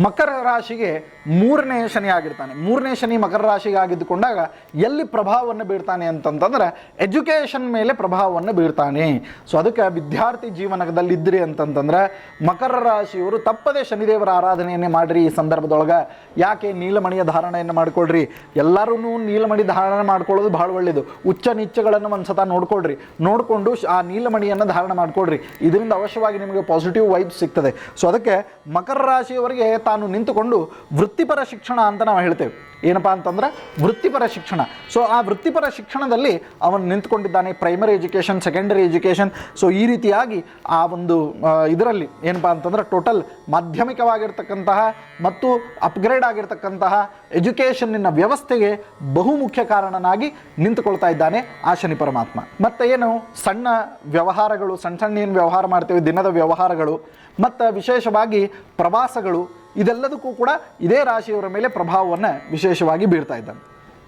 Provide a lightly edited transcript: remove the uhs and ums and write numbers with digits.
ಮಕರ ರಾಶಿಗೆ ಮೂರನೇ ಶನಿ ಆಗಿರ್ತಾನೆ. ಮೂರನೇ ಶನಿ ಮಕರ ರಾಶಿಗೆ ಆಗಿದ್ದುಕೊಂಡಾಗ ಎಲ್ಲಿ ಪ್ರಭಾವವನ್ನು ಬೀರ್ತಾನೆ ಅಂತಂತಂದ್ರೆ ಎಜುಕೇಷನ್ ಮೇಲೆ ಪ್ರಭಾವವನ್ನು ಬೀರ್ತಾನೆ. ಸೊ ಅದಕ್ಕೆ ವಿದ್ಯಾರ್ಥಿ ಜೀವನದಲ್ಲಿದ್ದಿರಿ ಅಂತಂತಂದ್ರೆ ಮಕರ ರಾಶಿಯವರು ತಪ್ಪದೆ ಶನಿದೇವರ ಆರಾಧನೆಯನ್ನೇ ಮಾಡಿರಿ. ಈ ಸಂದರ್ಭದೊಳಗೆ ಯಾಕೆ ನೀಲಮಣಿಯ ಧಾರಣೆಯನ್ನು ಮಾಡ್ಕೊಳ್ರಿ. ಎಲ್ಲರೂ ನೀಲಮಣಿ ಧಾರಣೆ ಮಾಡ್ಕೊಳ್ಳೋದು ಭಾಳ ಒಳ್ಳೆಯದು. ಉಚ್ಚ ನಿಚ್ಚಗಳನ್ನು ಒಂದ್ಸತ ನೋಡ್ಕೊಳ್ರಿ, ನೋಡಿಕೊಂಡು ಆ ನೀಲಮಣಿಯನ್ನು ಧಾರಣೆ ಮಾಡ್ಕೊಳ್ರಿ. ಇದರಿಂದ ಅವಶ್ಯವಾಗಿ ನಿಮಗೆ ಪಾಸಿಟಿವ್ ವೈಬ್ಸ್ ಸಿಗ್ತದೆ. ಸೊ ಅದಕ್ಕೆ ಮಕರ ರಾಶಿಯವರಿಗೆ ತಾನು ನಿಂತುಕೊಂಡು ವೃತ್ತಿಪರ ಶಿಕ್ಷಣ ಅಂತ ನಾವು ಹೇಳ್ತೇವೆ. ಏನಪ್ಪ ಅಂತಂದ್ರೆ ವೃತ್ತಿಪರ ಶಿಕ್ಷಣ. ಸೊ ಆ ವೃತ್ತಿಪರ ಶಿಕ್ಷಣದಲ್ಲಿ ಅವನು ನಿಂತ್ಕೊಂಡಿದ್ದಾನೆ. Primary education, secondary education. So ಈ ರೀತಿಯಾಗಿ ಆ ಒಂದು ಇದರಲ್ಲಿ ಏನಪ್ಪ ಅಂತಂದ್ರೆ ಟೋಟಲ್ ಮಾಧ್ಯಮಿಕವಾಗಿರ್ತಕ್ಕಂತಹ ಮತ್ತು ಅಪ್ಗ್ರೇಡ್ ಆಗಿರ್ತಕ್ಕಂತಹ ಎಜುಕೇಷನ್ನಿನ ವ್ಯವಸ್ಥೆಗೆ ಬಹುಮುಖ್ಯ ಕಾರಣನಾಗಿ ನಿಂತುಕೊಳ್ತಾ ಇದ್ದಾನೆ ಆ ಶನಿ ಪರಮಾತ್ಮ. ಮತ್ತು ಏನು ಸಣ್ಣ ವ್ಯವಹಾರಗಳು, ಸಣ್ಣ ಏನು ವ್ಯವಹಾರ ಮಾಡ್ತೇವೆ, ದಿನದ ವ್ಯವಹಾರಗಳು ಮತ್ತು ವಿಶೇಷವಾಗಿ ಪ್ರವಾಸಗಳು, ಇದೆಲ್ಲದಕ್ಕೂ ಕೂಡ ಇದೇ ರಾಶಿಯವರ ಮೇಲೆ ಪ್ರಭಾವವನ್ನು ವಿಶೇಷವಾಗಿ ಬೀರ್ತಾ ಇದ್ದಾನೆ.